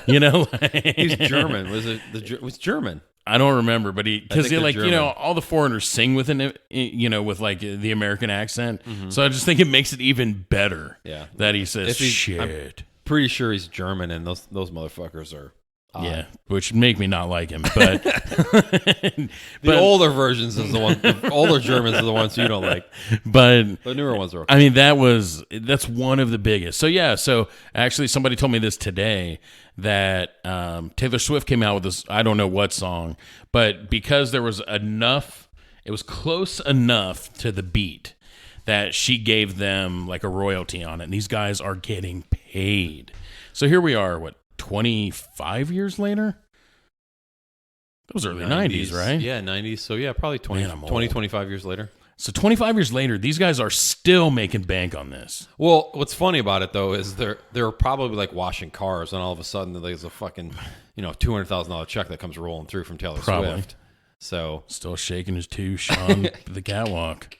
He's German. It was German. I don't remember, but because all the foreigners sing with with like the American accent. Mm-hmm. So I just think it makes it even better that he says shit. I'm pretty sure he's German, and those motherfuckers are Yeah, which make me not like him. But the older versions is the one. The older Germans are the ones you don't like. But the newer ones are okay. I mean, that's one of the biggest. So yeah, so actually somebody told me this today that Taylor Swift came out with this, I don't know what song, but because there was enough, it was close enough to the beat that she gave them like a royalty on it. And these guys are getting paid. So here we are, 25 years later? That was early 90s, right? Yeah, 90s. So yeah, probably 25 years later. So 25 years later, these guys are still making bank on this. Well, what's funny about it though is they're probably like washing cars, and all of a sudden there's a fucking $200,000 check that comes rolling through from Taylor Swift. So still shaking his tush on the catwalk.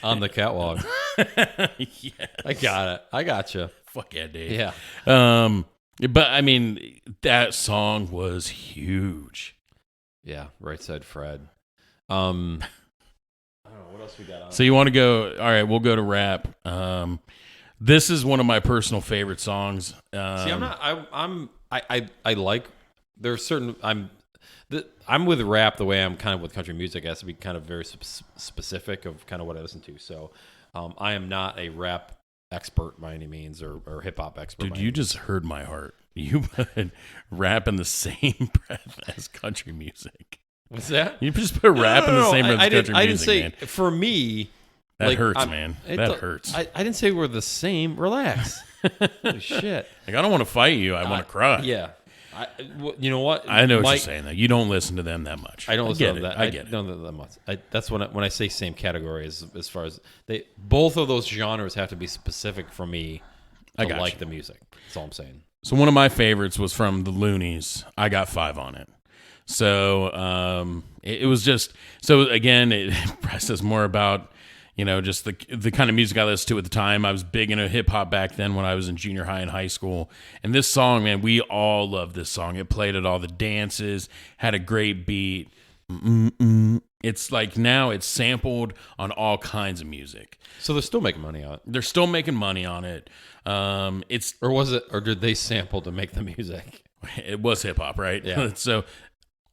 On the catwalk. Yes. I got it. I got you. Fuck yeah, Dave. Yeah. But I mean, that song was huge. Yeah. Right Said Fred. I don't know what else we got on. So you want to go? All right, we'll go to rap. This is one of my personal favorite songs. See, I'm not. I like. There's certain. I'm with rap the way I'm kind of with country music. It has to be kind of very specific of kind of what I listen to. So, I am not a rap expert by any means, or hip hop expert. Dude, you just hurt my heart. You put rap in the same breath as country music. What's that? You just put rap in the same breath as country music. I didn't say, man. For me, that hurts, man. That hurts. I didn't say we're the same. Relax. Holy shit. Like, I don't want to fight you. I want to cry. Yeah. You know what? I know what you're saying, though. You don't listen to them that much. I don't listen to that. I get it. Don't that much. That's when I say same category as far as both of those genres have to be specific for me to like the music. That's all I'm saying. So one of my favorites was from the Loonies. I Got 5 on it. So it was just, so again, it says more about, just the kind of music I listened to at the time. I was big into hip hop back then when I was in junior high and high school. And this song, man, we all loved this song. It played at all the dances, had a great beat. It's like now it's sampled on all kinds of music. So they're still making money on it. They're still making money on it. Or did they sample to make the music? It was hip hop, right? Yeah. So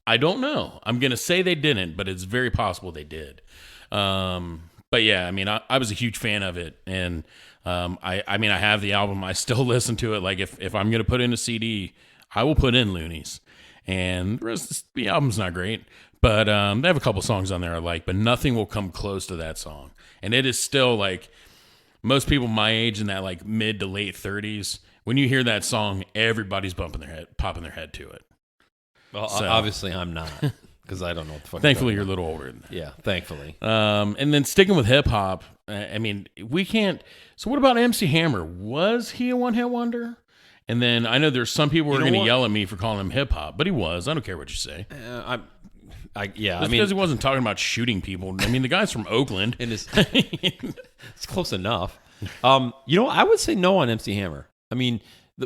I don't know. I'm gonna say they didn't, but it's very possible they did. But yeah, I mean, I was a huge fan of it, and I have the album. I still listen to it. Like if I'm gonna put in a CD, I will put in Loonies, and the rest of the album's not great, but they have a couple songs on there I like, but nothing will come close to that song. And it is still like most people my age in that like mid to late 30s. When you hear that song, everybody's popping their head to it. Well, so, obviously I'm not. Because I don't know what the fuck. Thankfully, you're a little older than that. Yeah, thankfully. And then sticking with hip hop, I mean, we can't. So, what about MC Hammer? Was he a one hit wonder? And then I know there's some people who are going to yell at me for calling him hip hop, but he was. I don't care what you say. Because he wasn't talking about shooting people. I mean, the guy's from Oakland. It's close enough. I would say no on MC Hammer. I mean,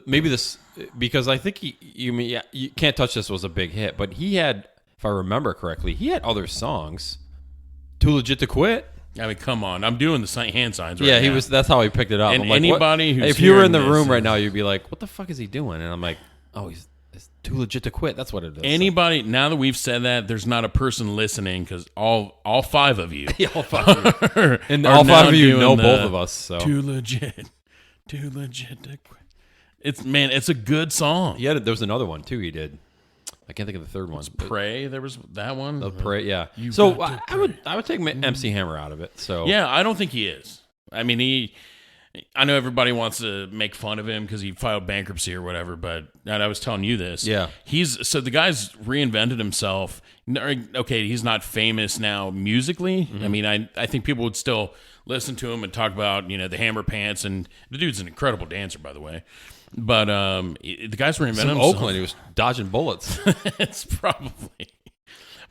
maybe this because I think you Can't Touch This was a big hit, but he had. If I remember correctly, he had other songs. Too Legit to Quit. I mean, come on. I'm doing the hand signs right now. Yeah, that's how he picked it up. And I'm like, anybody who's if you were in the room right now, you'd be like, what the fuck is he doing? And I'm like, oh, it's Too Legit to Quit. That's what it is. Anybody, now that we've said that, there's not a person listening because all 5 of you. All 5 of you. And all 5 of you know both of us. So. Too legit to quit. It's a good song. Yeah, there was another one too he did. I can't think of the third one. Pray. There was that one. The Pray, yeah. So I would take MC Hammer out of it. So yeah, I don't think he is. I mean, I know everybody wants to make fun of him because he filed bankruptcy or whatever. But I was telling you this. Yeah. The guy's reinvented himself. Okay, he's not famous now musically. Mm-hmm. I mean, I think people would still listen to him and talk about the Hammer Pants, and the dude's an incredible dancer, by the way. But the guy's reinvented himself. Oakland, he was dodging bullets. It's probably.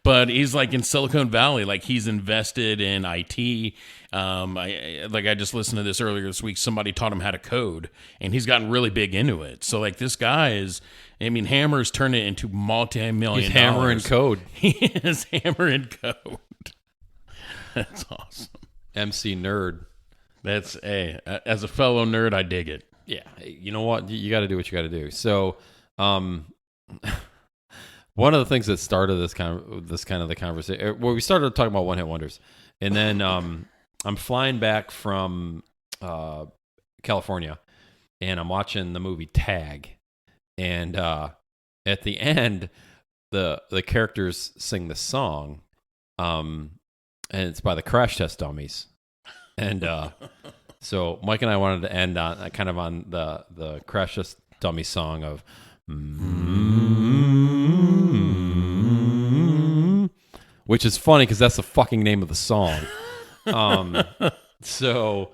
But he's like in Silicon Valley, like he's invested in IT. I just listened to this earlier this week. Somebody taught him how to code, and he's gotten really big into it. So like this guy is, Hammer's turned it into multi-million. He's hammering code. He is hammering code. That's awesome. MC Nerd. As a fellow nerd, I dig it. Yeah, you know what? You got to do what you got to do. So One of the things that started this kind of the conversation, well, we started talking about one hit wonders, and then I'm flying back from California, and I'm watching the movie Tag, and at the end, the characters sing the song, and it's by the Crash Test Dummies, and so Mike and I wanted to end on kind of on the Crash Test Dummies song of. Which is funny because that's the fucking name of the song. So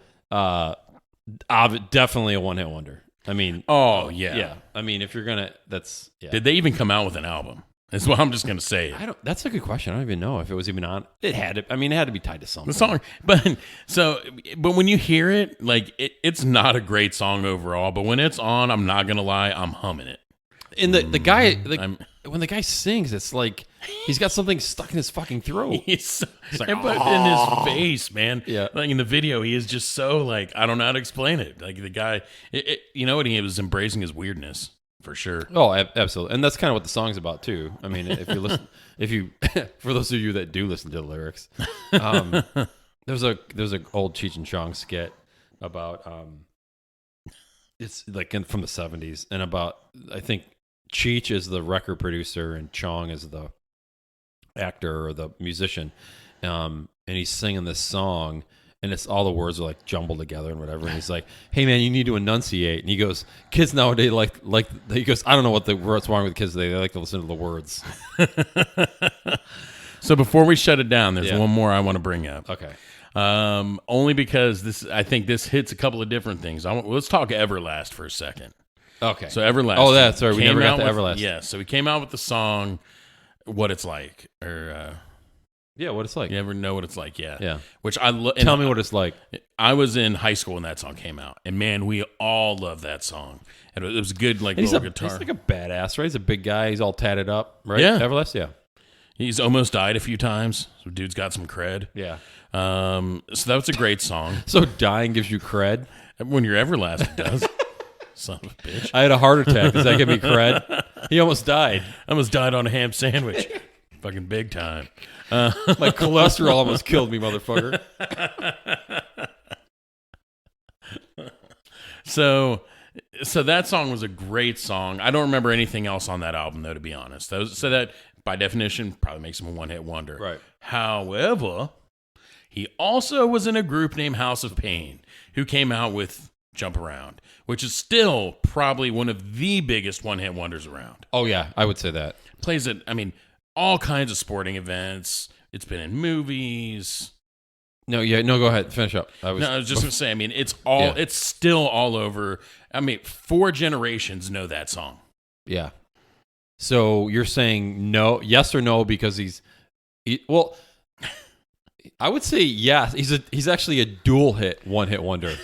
definitely a one-hit wonder. I mean, yeah. I mean, if you're gonna, that's. Yeah. Did they even come out with an album? That's what I'm just gonna say. That's a good question. I don't even know if it was even on. It had to. I mean, it had to be tied to something. The song, but when you hear it, like it's not a great song overall. But when it's on, I'm not gonna lie, I'm humming it. And the guy, when the guy sings, it's like he's got something stuck in his fucking throat. It's like, in his face, man. Yeah. Like in the video, he is just so like, I don't know how to explain it. Like the guy, you know what? He was embracing his weirdness for sure. Oh, absolutely. And that's kind of what the song's about too. I mean, if you listen, for those of you that do listen to the lyrics, there's a old Cheech and Chong skit about, it's like from the 70s and about, I think, Cheech is the record producer and Chong is the actor or the musician. And he's singing this song and it's all the words are like jumbled together and whatever. And he's like, "Hey man, you need to enunciate." And he goes, "Kids nowadays he goes, I don't know what's wrong with kids. They like to listen to the words." So before we shut it down, there's one more I want to bring up. Okay. Only because I think this hits a couple of different things. Let's talk Everlast for a second. Okay. So Everlast. Oh, that's right. We never got to Everlast. Yeah. So we came out with the song "What It's Like," or What It's Like. You ever know what it's like? Yeah. Yeah. Which I tell me what it's like. I was in high school when that song came out, and man, we all loved that song. And it was good, like little guitar. He's like a badass, right? He's a big guy. He's all tatted up, right? Yeah. Everlast. Yeah. He's almost died a few times. So dude's got some cred. Yeah. So that was a great song. So dying gives you cred? When you're Everlast, it does. Son of a bitch. I had a heart attack. Does that give me cred? He almost died. I almost died on a ham sandwich. Fucking big time. My cholesterol almost killed me, motherfucker. So that song was a great song. I don't remember anything else on that album, though, to be honest. So that, by definition, probably makes him a one-hit wonder. Right. However, he also was in a group named House of Pain, who came out with Jump Around, which is still probably one of the biggest one-hit wonders around. Oh, yeah. I would say that. Plays it, I mean, all kinds of sporting events. It's been in movies. No, go ahead. Finish up. I was just going to say, I mean, it's still all over. I mean, 4 generations know that song. Yeah. So you're saying no, yes or no, because well, I would say yes. He's actually a dual hit, one-hit wonder.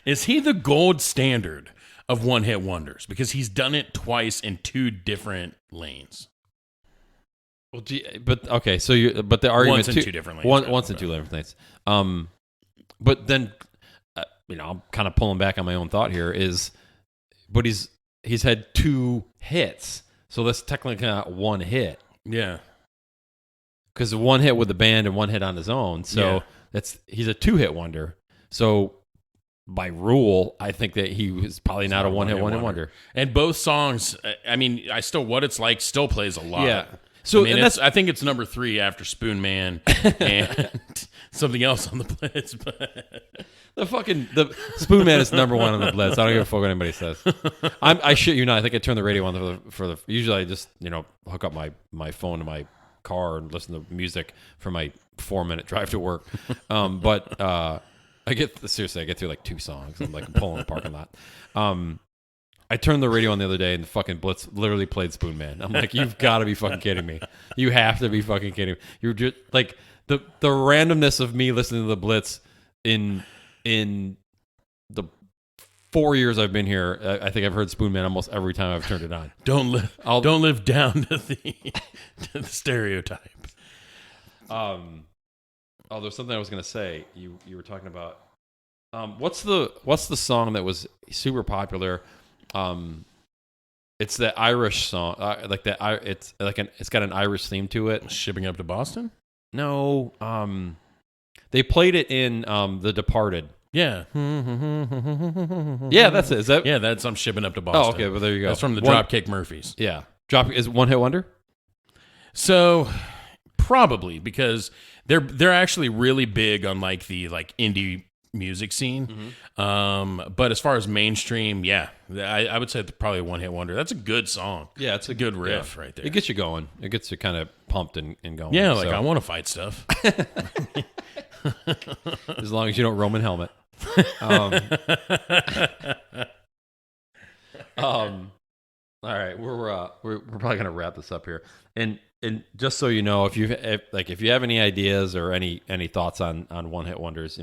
Is he the gold standard of one-hit wonders? Because he's done it twice in 2 different lanes. Well, but okay, so but the argument once in 2 different lanes. Once in 2 different lanes. But then, I'm kind of pulling back on my own thought here. But he's had 2 hits, so that's technically not one hit. Yeah, because 1 hit with the band and 1 hit on his own. So he's a 2-hit wonder. So by rule, I think that he was probably not a one-hit wonder. And both songs, I mean, What It's Like still plays a lot. Yeah. So I mean, I think it's number 3 after Spoon Man and something else on the Blitz. But the Spoon Man is number 1 on the Blitz. I don't give a fuck what anybody says. I shit you not. I think I turn the radio on for the. Usually I just hook up my phone to my car and listen to music for my 4-minute drive to work. But I get through like 2 songs. I'm like pulling the parking lot. I turned the radio on the other day and the fucking Blitz literally played Spoon Man. I'm like, you've got to be fucking kidding me. You have to be fucking kidding me. You're just like the randomness of me listening to the Blitz in the 4 years I've been here. I think I've heard Spoon Man almost every time I've turned it on. Don't live down to the stereotype. There's something I was gonna say. You were talking about. What's the song that was super popular? It's the Irish song, like that. It's like it's got an Irish theme to it. Shipping Up to Boston? No, they played it in The Departed. Yeah. Yeah, that's it. Is that? Yeah, that's I'm Shipping Up to Boston. Oh, okay. Well, there you go. That's from the Dropkick Murphys. Yeah. Is One Hit Wonder? So probably because they're actually really big on like the indie music scene. But as far as mainstream, yeah, I would say it's probably a one hit wonder. That's a good song. Yeah, it's a good riff right there. It gets you going. It gets you kind of pumped and going. Yeah, like I want to fight stuff. As long as you don't Roman helmet. All right, we're probably gonna wrap this up here, and just so you know, if you have any ideas or any thoughts on one hit wonders,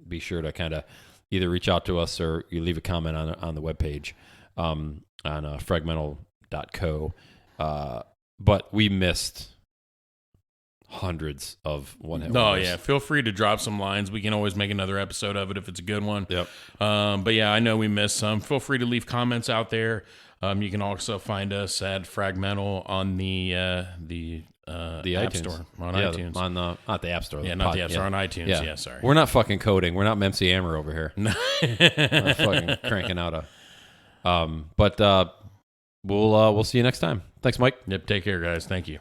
be sure to kind of either reach out to us or you leave a comment on the webpage on fragmental.co. But we missed hundreds of one hit wonders. Yeah, feel free to drop some lines. We can always make another episode of it if it's a good one. Yep. But yeah, I know we missed some. Feel free to leave comments out there. You can also find us at Fragmental on the App iTunes Store on iTunes. On not the App Store. Yeah, not the App Store, on iTunes. Yeah, sorry. We're not fucking coding. We're not MC Hammer over here. No. We're fucking cranking out a. But we'll see you next time. Thanks, Mike. Yep. Take care, guys. Thank you.